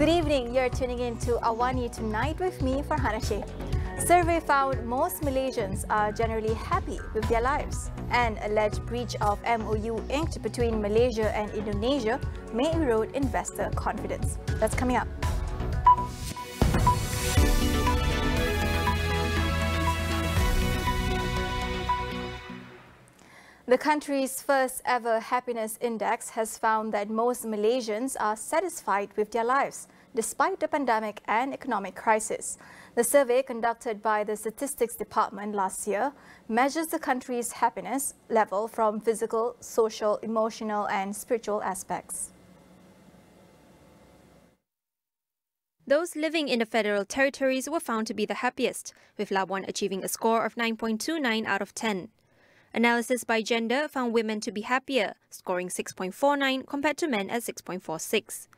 Good evening, you're tuning in to AWANI Tonight with me, Farhana Sheikh. Survey found most Malaysians are generally happy with their lives. An alleged breach of MOU inked between Malaysia and Indonesia may erode investor confidence. That's coming up. The country's first ever happiness index has found that most Malaysians are satisfied with their lives, despite the pandemic and economic crisis. The survey conducted by the Statistics Department last year measures the country's happiness level from physical, social, emotional and spiritual aspects. Those living in the Federal Territories were found to be the happiest, with Labuan achieving a score of 9.29 out of 10. Analysis by gender found women to be happier, scoring 6.49 compared to men at 6.46.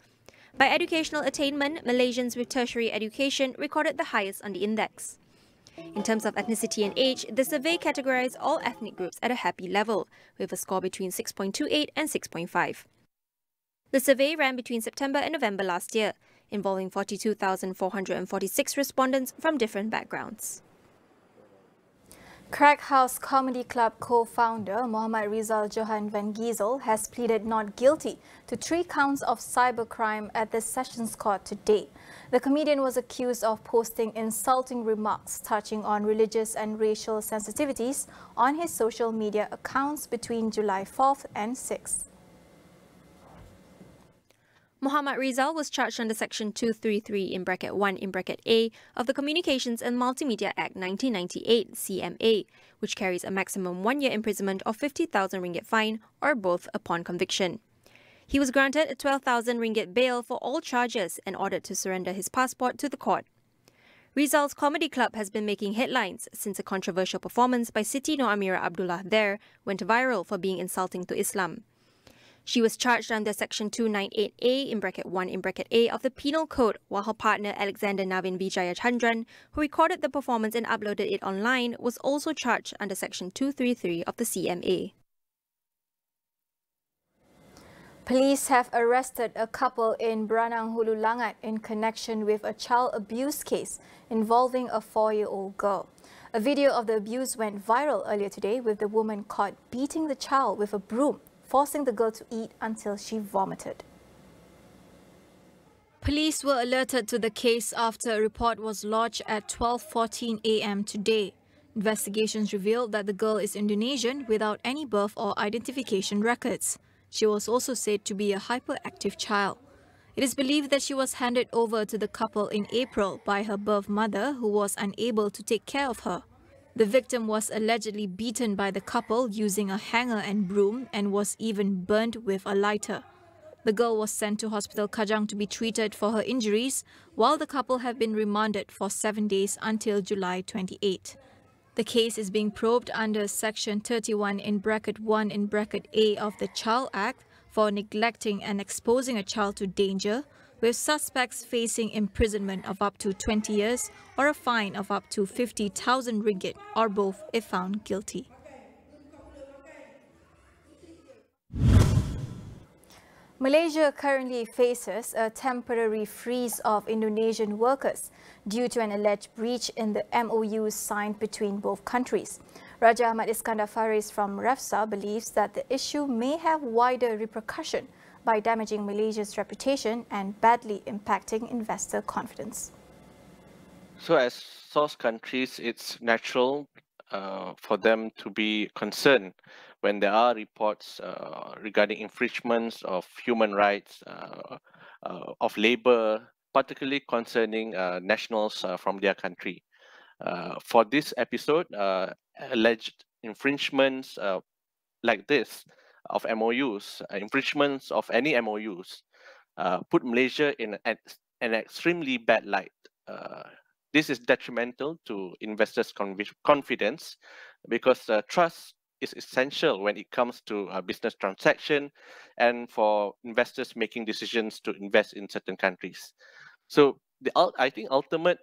By educational attainment, Malaysians with tertiary education recorded the highest on the index. In terms of ethnicity and age, the survey categorized all ethnic groups at a happy level, with a score between 6.28 and 6.5. The survey ran between September and November last year, involving 42,446 respondents from different backgrounds. Crack House Comedy Club co-founder Muhammad Rizal Johan van Giesel has pleaded not guilty to 3 counts of cybercrime at the Sessions Court today. The comedian was accused of posting insulting remarks touching on religious and racial sensitivities on his social media accounts between July 4th and 6th. Muhammad Rizal was charged under Section 233 (1) of the Communications and Multimedia Act 1998 (CMA), which carries a maximum 1-year imprisonment or 50,000 ringgit fine or both upon conviction. He was granted a 12,000 ringgit bail for all charges and ordered to surrender his passport to the court. Rizal's comedy club has been making headlines since a controversial performance by Siti Noor Amira Abdullah there went viral for being insulting to Islam. She was charged under Section 298A (1) of the Penal Code, while her partner Alexander Navin Vijaya Chandran, who recorded the performance and uploaded it online, was also charged under Section 233 of the CMA. Police have arrested a couple in Branang Hulu Langat in connection with a child abuse case involving a 4-year-old girl. A video of the abuse went viral earlier today, with the woman caught beating the child with a broom, forcing the girl to eat until she vomited. Police were alerted to the case after a report was lodged at 12:14 a.m. today. Investigations revealed that the girl is Indonesian without any birth or identification records. She was also said to be a hyperactive child. It is believed that she was handed over to the couple in April by her birth mother, who was unable to take care of her. The victim was allegedly beaten by the couple using a hanger and broom and was even burnt with a lighter. The girl was sent to Hospital Kajang to be treated for her injuries, while the couple have been remanded for 7 days until July 28. The case is being probed under Section 31 (1) of the Child Act for neglecting and exposing a child to danger, with suspects facing imprisonment of up to 20 years or a fine of up to 50,000 ringgit, or both if found guilty. Malaysia currently faces a temporary freeze of Indonesian workers due to an alleged breach in the MOU signed between both countries. Raja Ahmad Iskandar Faris from REFSA believes that the issue may have wider repercussion by damaging Malaysia's reputation and badly impacting investor confidence. So as source countries, it's natural for them to be concerned when there are reports regarding infringements of human rights, of labor, particularly concerning nationals from their country. For this episode, alleged infringements like this of MOUs, infringements of any MOUs, put Malaysia in an extremely bad light. This is detrimental to investors' confidence, because trust is essential when it comes to a business transaction and for investors making decisions to invest in certain countries. So I think ultimate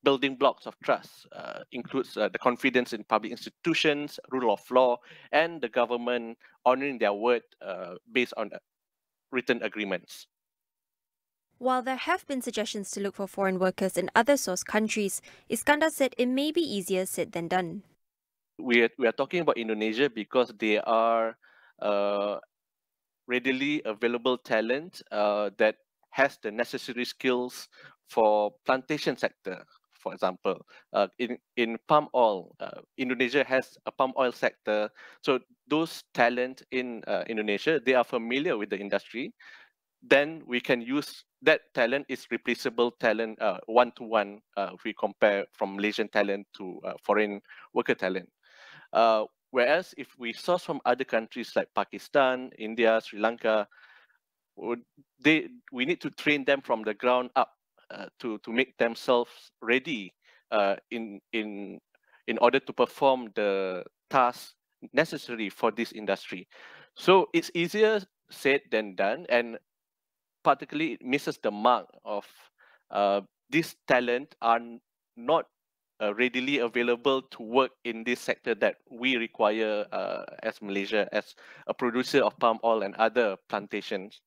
building blocks of trust includes the confidence in public institutions, rule of law, and the government honoring their word based on written agreements. While there have been suggestions to look for foreign workers in other source countries, Iskandar said it may be easier said than done. We are talking about Indonesia because they are readily available talent that has the necessary skills for plantation sector. For example, in palm oil, Indonesia has a palm oil sector. So those talent in Indonesia, they are familiar with the industry. Then we can use that talent is replaceable talent one-to-one if we compare from Malaysian talent to foreign worker talent. Whereas if we source from other countries like Pakistan, India, Sri Lanka, we need to train them from the ground up to make themselves ready in order to perform the tasks necessary for this industry. So it's easier said than done, and particularly it misses the mark of this talent are not readily available to work in this sector that we require as Malaysia, as a producer of palm oil and other plantations.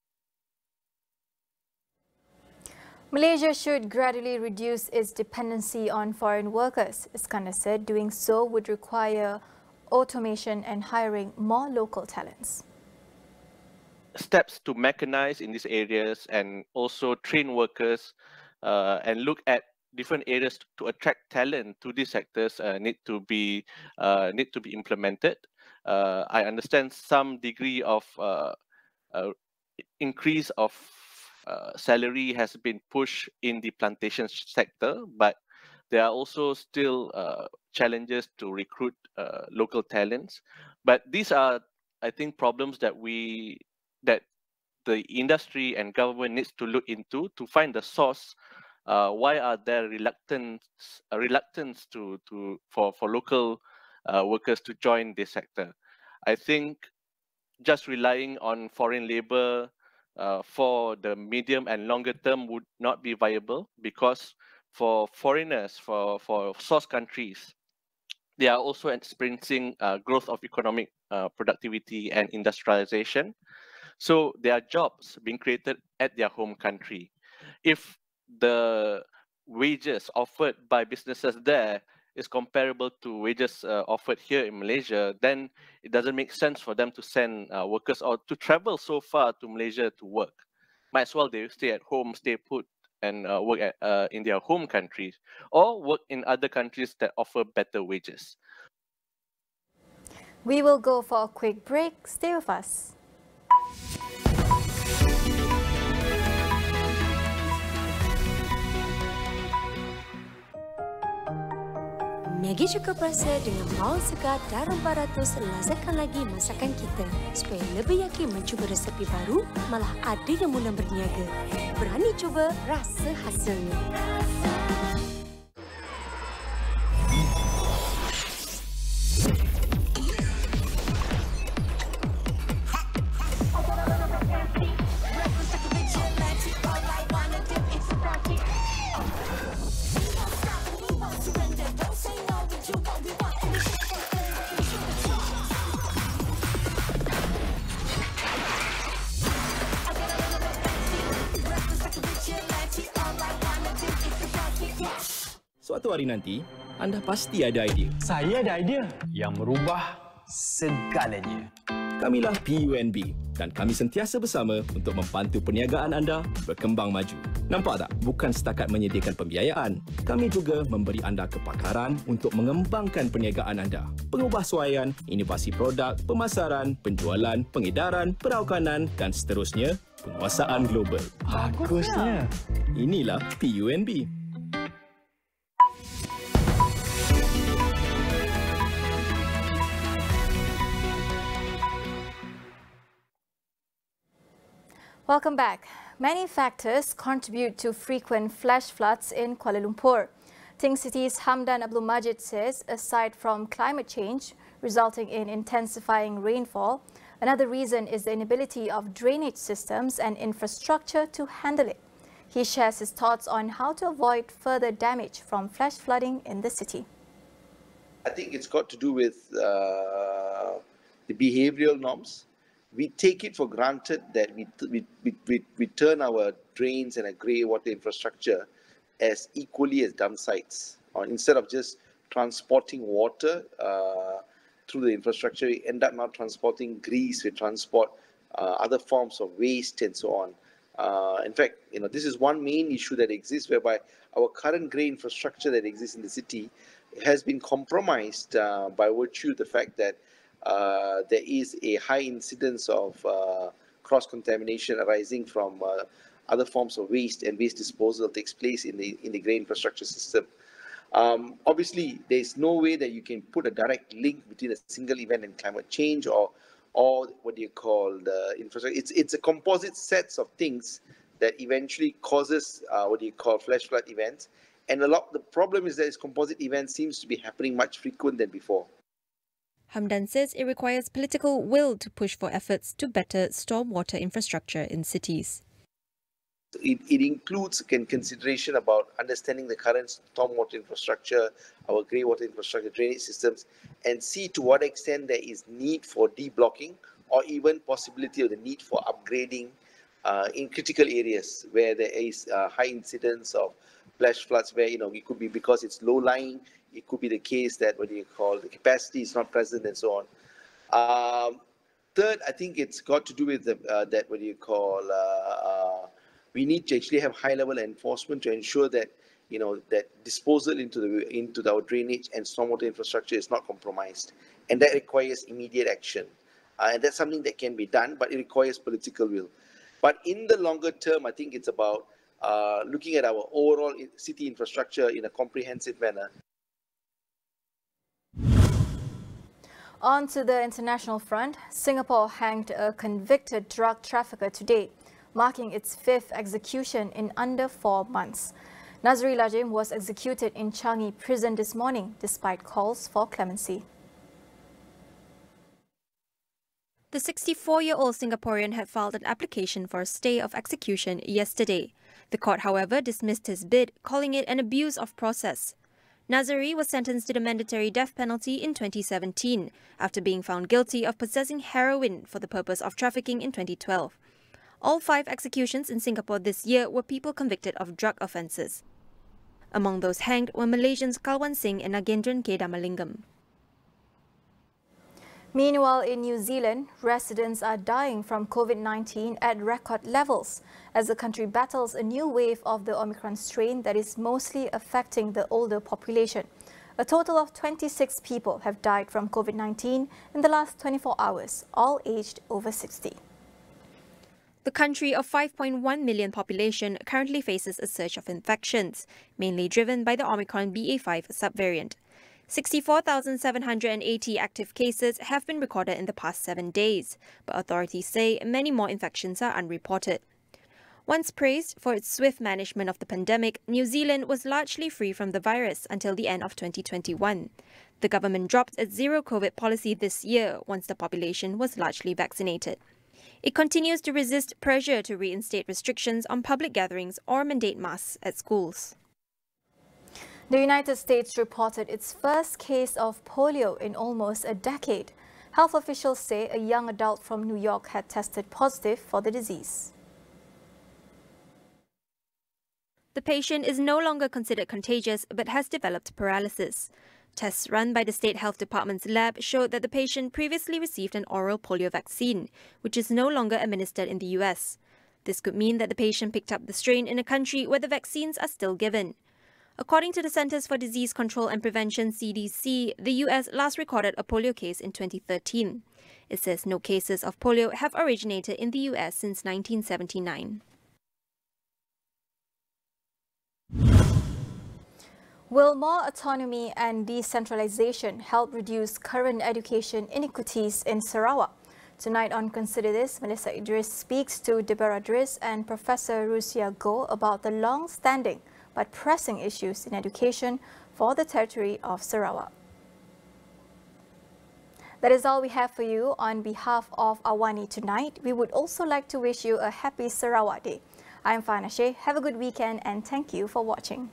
Malaysia should gradually reduce its dependency on foreign workers. Iskandar said doing so would require automation and hiring more local talents. Steps to mechanize in these areas and also train workers and look at different areas to attract talent to these sectors need to be implemented. I understand some degree of increase of salary has been pushed in the plantation sector, but there are also still challenges to recruit local talents. But these are, I think, problems that the industry and government needs to look into to find the source. Why are there reluctance for local workers to join this sector? I think just relying on foreign labor for the medium and longer term would not be viable, because for foreigners, for source countries, they are also experiencing growth of economic productivity and industrialization. So there are jobs being created at their home country. If the wages offered by businesses there is comparable to wages offered here in Malaysia, then it doesn't make sense for them to send workers or to travel so far to Malaysia to work. Might as well they stay at home, stay put, and work in their home countries, or work in other countries that offer better wages. We will go for a quick break. Stay with us. Maggi cukup rasa dengan bawang segar dan rempah ratus lazatkan lagi masakan kita. Supaya lebih yakin mencuba resepi baru, malah ada yang mula berniaga. Berani cuba, rasa hasilnya. Suatu hari nanti, anda pasti ada idea. Saya ada idea yang merubah segalanya. Kamilah PUNB dan kami sentiasa bersama untuk membantu perniagaan anda berkembang maju. Nampak tak? Bukan setakat menyediakan pembiayaan. Kami juga memberi anda kepakaran untuk mengembangkan perniagaan anda. Pengubahsuaian, inovasi produk, pemasaran, penjualan, pengedaran, peraukanan dan seterusnya, penguasaan global. Bagusnya. Inilah PUNB. Welcome back. Many factors contribute to frequent flash floods in Kuala Lumpur. Ting City's Hamdan Abdul Majid says, aside from climate change resulting in intensifying rainfall, another reason is the inability of drainage systems and infrastructure to handle it. He shares his thoughts on how to avoid further damage from flash flooding in the city. I think it's got to do with the behavioral norms we take it for granted that we turn our drains and a grey water infrastructure as equally as dump sites. Or instead of just transporting water through the infrastructure, we end up now transporting grease, we transport other forms of waste and so on. In fact, this is one main issue that exists, whereby our current grey infrastructure that exists in the city has been compromised by virtue of the fact that there is a high incidence of cross-contamination arising from other forms of waste, and waste disposal takes place in the grey infrastructure system. Obviously, there's no way that you can put a direct link between a single event and climate change, or what do you call the infrastructure. It's a composite sets of things that eventually causes what do you call flash flood events. And the problem is that this composite event seems to be happening much frequent than before. Hamdan says it requires political will to push for efforts to better stormwater infrastructure in cities. It includes consideration about understanding the current stormwater infrastructure, our grey water infrastructure, drainage systems, and see to what extent there is need for deblocking or even possibility of the need for upgrading in critical areas where there is high incidence of flash floods, where it could be because it's low-lying, it could be the case that the capacity is not present and so on. Third, I think it's got to do with we need to actually have high-level enforcement to ensure that that disposal into our drainage and stormwater infrastructure is not compromised, and that requires immediate action. And that's something that can be done, but it requires political will. But in the longer term, I think it's about looking at our overall city infrastructure in a comprehensive manner. On to the international front, Singapore hanged a convicted drug trafficker today, marking its 5th execution in under 4 months. Nazri Lajim was executed in Changi prison this morning, despite calls for clemency. The 64-year-old Singaporean had filed an application for a stay of execution yesterday. The court, however, dismissed his bid, calling it an abuse of process. Nazari was sentenced to the mandatory death penalty in 2017 after being found guilty of possessing heroin for the purpose of trafficking in 2012. All 5 executions in Singapore this year were people convicted of drug offences. Among those hanged were Malaysians Kalwan Singh and Nagendran K. Damalingam. Meanwhile, in New Zealand, residents are dying from COVID-19 at record levels as the country battles a new wave of the Omicron strain that is mostly affecting the older population. A total of 26 people have died from COVID-19 in the last 24 hours, all aged over 60. The country of 5.1 million population currently faces a surge of infections, mainly driven by the Omicron BA.5 subvariant. 64,780 active cases have been recorded in the past 7 days, but authorities say many more infections are unreported. Once praised for its swift management of the pandemic, New Zealand was largely free from the virus until the end of 2021. The government dropped its zero-COVID policy this year once the population was largely vaccinated. It continues to resist pressure to reinstate restrictions on public gatherings or mandate masks at schools. The United States reported its first case of polio in almost a decade. Health officials say a young adult from New York had tested positive for the disease. The patient is no longer considered contagious but has developed paralysis. Tests run by the State Health Department's lab showed that the patient previously received an oral polio vaccine, which is no longer administered in the US. This could mean that the patient picked up the strain in a country where the vaccines are still given. According to the Centers for Disease Control and Prevention (CDC), the US last recorded a polio case in 2013. It says no cases of polio have originated in the US since 1979. Will more autonomy and decentralization help reduce current education inequities in Sarawak? Tonight on Consider This, Melissa Idris speaks to Deborah Driss and Professor Rusia Goh about the long-standing but pressing issues in education for the territory of Sarawak. That is all we have for you on behalf of AWANI tonight. We would also like to wish you a happy Sarawak Day. I'm Fana Sheh. Have a good weekend and thank you for watching.